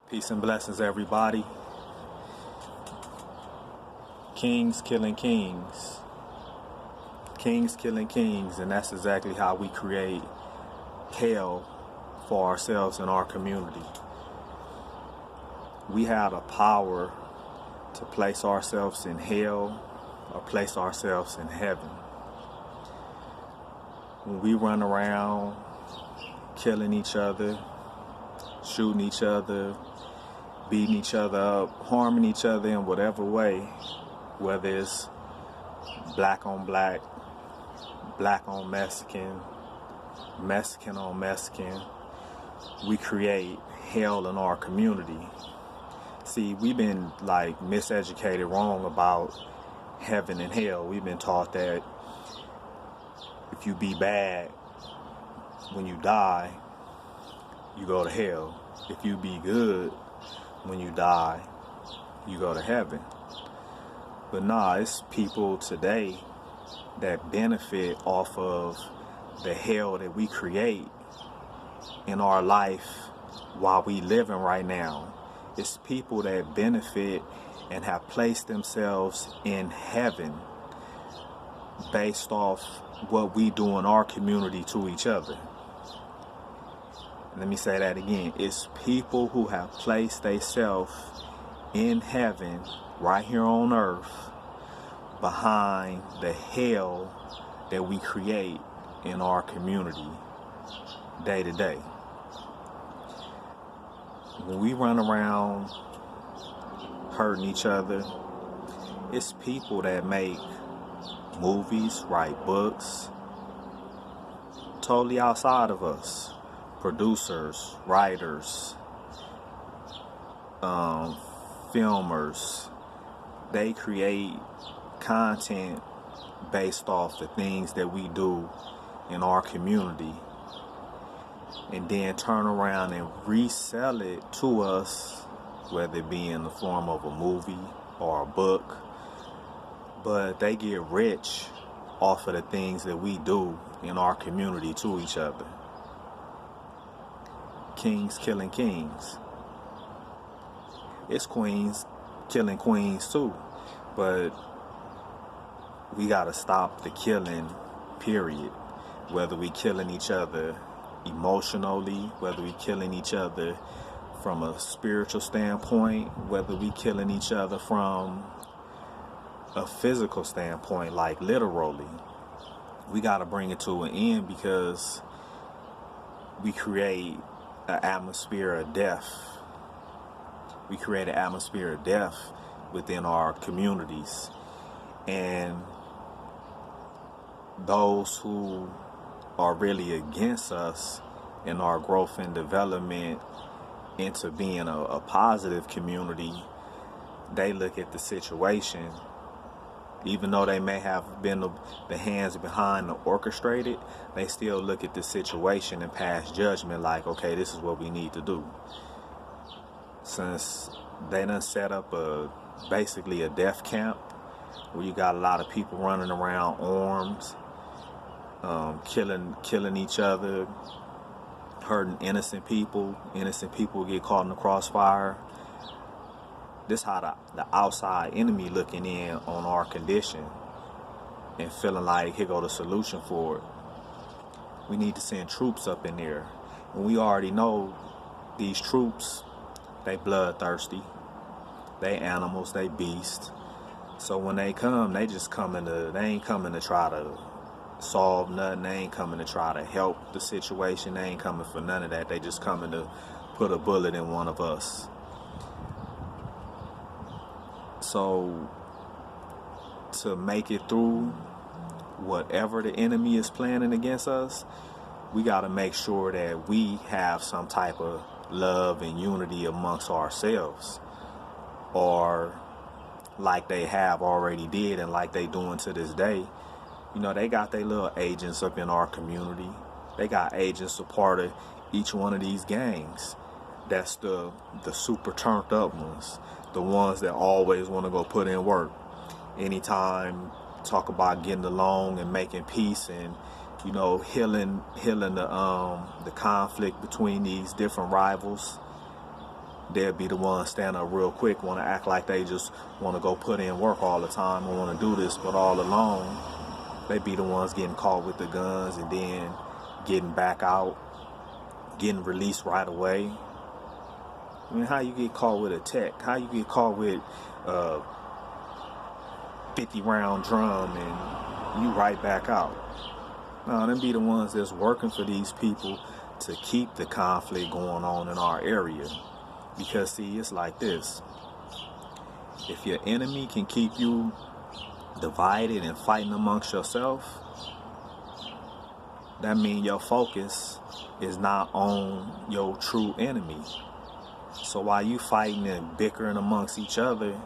Peace and blessings, everybody. Kings killing kings. Kings killing kings, and that's exactly how we create hell for ourselves and our community. We have the power to place ourselves in hell or place ourselves in heaven. When we run around killing each other, shooting each other, beating each other up, harming each other in whatever way, whether it's black on black, black on Mexican, Mexican on Mexican, we create hell in our community. See, we've been miseducated wrong about heaven and hell. We've been taught that if you be bad, when you die, you go to hell. If you be good, when you die, you go to heaven. But nah, it's people today that benefit off of the hell that we create in our life while we living right now. It's people that benefit and have placed themselves in heaven based off what we do in our community to each other. Let me say that again. It's people who have placed themselves in heaven right here on earth behind the hell that we create in our community day to day. When we run around hurting each other, it's people that make movies, write books, totally outside of us. Producers, writers, filmers, they create content based off the things that we do in our community and then turn around and resell it to us, whether it be in the form of a movie or a book. But they get rich off of the things that we do in our community to each other. Kings killing kings. It's queens killing queens too. But we gotta stop the killing, period. Whether we killing each other emotionally, whether we killing each other from a spiritual standpoint, whether we killing each other from a physical standpoint, like literally. We gotta bring it to an end because we create an atmosphere of death. We create an atmosphere of death within our communities. And those who are really against us in our growth and development into being a positive community, they look at the situation, even though they may have been the hands behind the orchestrated, they still look at the situation and pass judgment like, okay, this is what we need to do. Since they done set up basically a death camp where you got a lot of people running around armed, killing each other, hurting innocent people get caught in the crossfire. This how the outside enemy looking in on our condition and feeling like here go the solution for it. We need to send troops up in there. And we already know these troops, they bloodthirsty, they animals, they beasts. So when they come, they ain't coming to try to solve nothing. They ain't coming to try to help the situation. They ain't coming for none of that. They just coming to put a bullet in one of us. So to make it through whatever the enemy is planning against us, we got to make sure that we have some type of love and unity amongst ourselves, or like they have already did and like they doing to this day. You know, they got their little agents up in our community. They got agents a part of each one of these gangs. That's the super turned up ones, the ones that always want to go put in work. Anytime talk about getting along and making peace and, you know, healing the conflict between these different rivals. they'll be the ones stand up real quick, want to act like they just want to go put in work all the time and want to do this, but all along, they be the ones getting caught with the guns and then getting back out, getting released right away. I mean, how you get caught with a tech? How you get caught with a 50-round drum and you right back out? No, them be the ones that's working for these people to keep the conflict going on in our area. Because see, it's like this. If your enemy can keep you divided and fighting amongst yourself, that means your focus is not on your true enemy. So while you fighting and bickering amongst each other,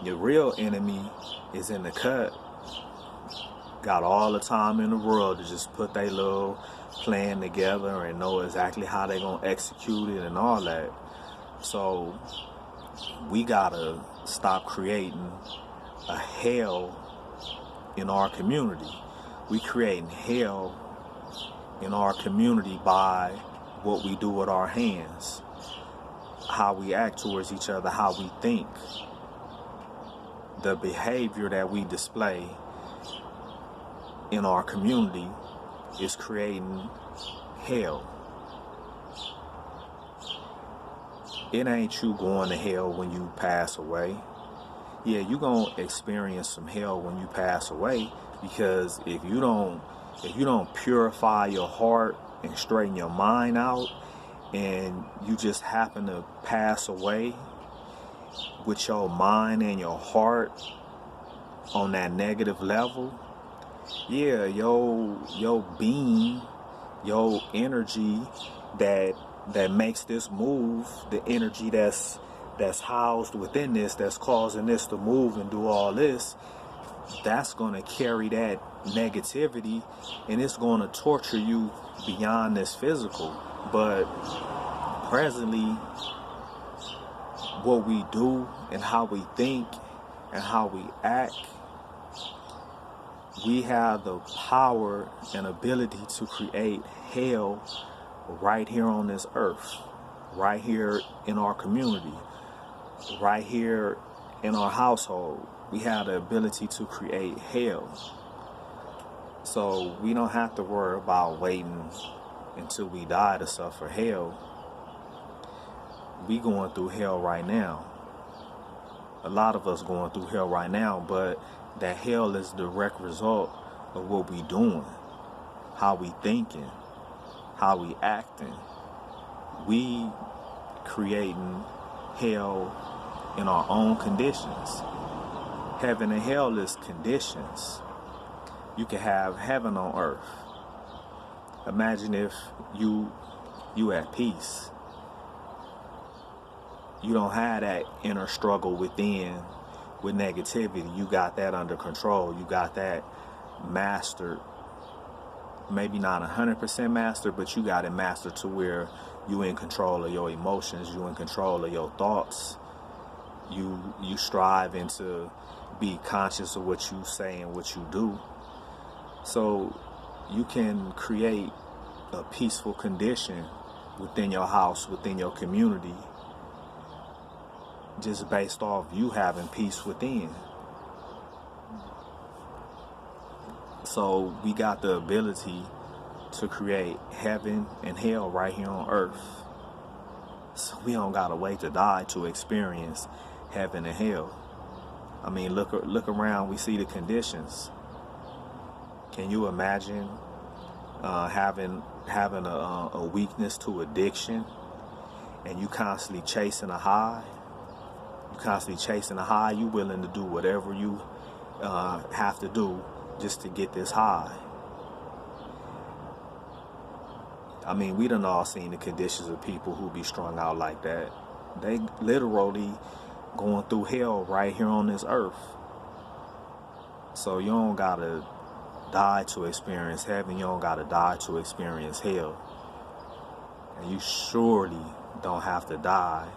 your real enemy is in the cut. Got all the time in the world to just put their little plan together and know exactly how they gonna execute it and all that. So we gotta stop creating a hell in our community. We creating hell in our community by what we do with our hands, how we act towards each other, how we think, the behavior that we display in our community is creating hell. It ain't you going to hell when you pass away. Yeah, you gonna experience some hell when you pass away, because if you don't purify your heart and straighten your mind out, and you just happen to pass away with your mind and your heart on that negative level, yeah, your being, your energy that makes this move, the energy that's housed within this, that's causing this to move and do all this, that's going to carry that negativity, and it's going to torture you beyond this physical. But presently, what we do and how we think and how we act, we have the power and ability to create hell right here on this earth, right here in our community, right here in our household. We have the ability to create hell. So we don't have to worry about waiting until we die to suffer hell. We going through hell right now. A lot of us going through hell right now, but that hell is the direct result of what we doing, how we thinking, how we acting. We creating hell in our own conditions. Heaven and hell is conditions. You can have heaven on earth. Imagine if you at peace. You don't have that inner struggle within with negativity. You got that under control. You got that mastered. Maybe not 100% mastered, but you got it mastered to where you in control of your emotions. You in control of your thoughts. You striving to be conscious of what you say and what you do. So you can create a peaceful condition within your house, within your community, just based off you having peace within. So we got the ability to create heaven and hell right here on earth. So we don't gotta wait to die to experience heaven and hell. I mean, look around, we see the conditions. Can you imagine having a weakness to addiction, and you constantly chasing a high? You constantly chasing a high. You willing to do whatever you have to do just to get this high. I mean, we done all seen the conditions of people who be strung out like that. They literally going through hell right here on this earth. So you don't gotta die to experience heaven. You don't gotta die to experience hell. And you surely don't have to die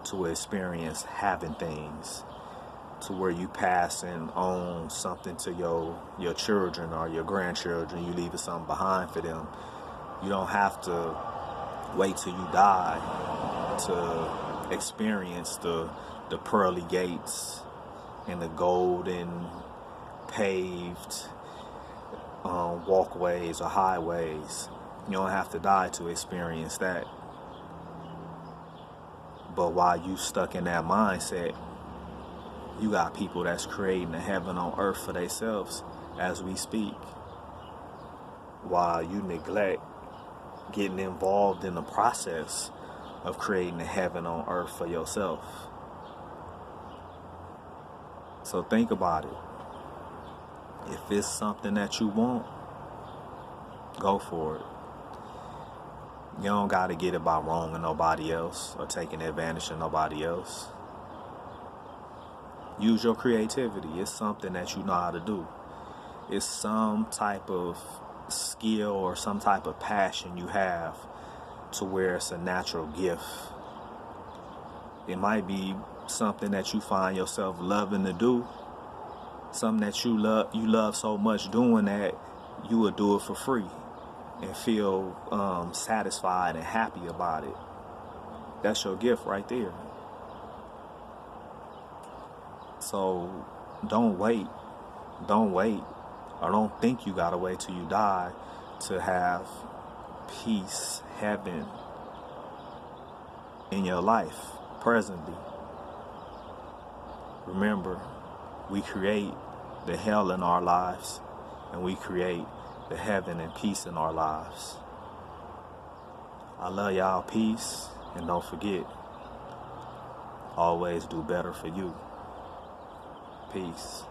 to experience having things, to where you passing on something to your children or your grandchildren. You leaving something behind for them. You don't have to wait till you die to experience the pearly gates and the golden paved walkways or highways. You don't have to die to experience that. But while you stuck in that mindset, you got people that's creating a heaven on earth for themselves as we speak. While you neglect getting involved in the process of creating a heaven on earth for yourself. So think about it. If it's something that you want, go for it. You don't got to get it by wronging nobody else or taking advantage of nobody else. Use your creativity. It's something that you know how to do. It's some type of skill or some type of passion you have to where it's a natural gift. It might be something that you find yourself loving to do. Something that you love so much doing that you would do it for free and feel satisfied and happy about it. That's your gift right there. So don't wait, or don't think you gotta wait till you die to have peace, heaven in your life presently. Remember, we create the hell in our lives, and we create the heaven and peace in our lives. I love y'all. Peace. And don't forget, always do better for you. Peace.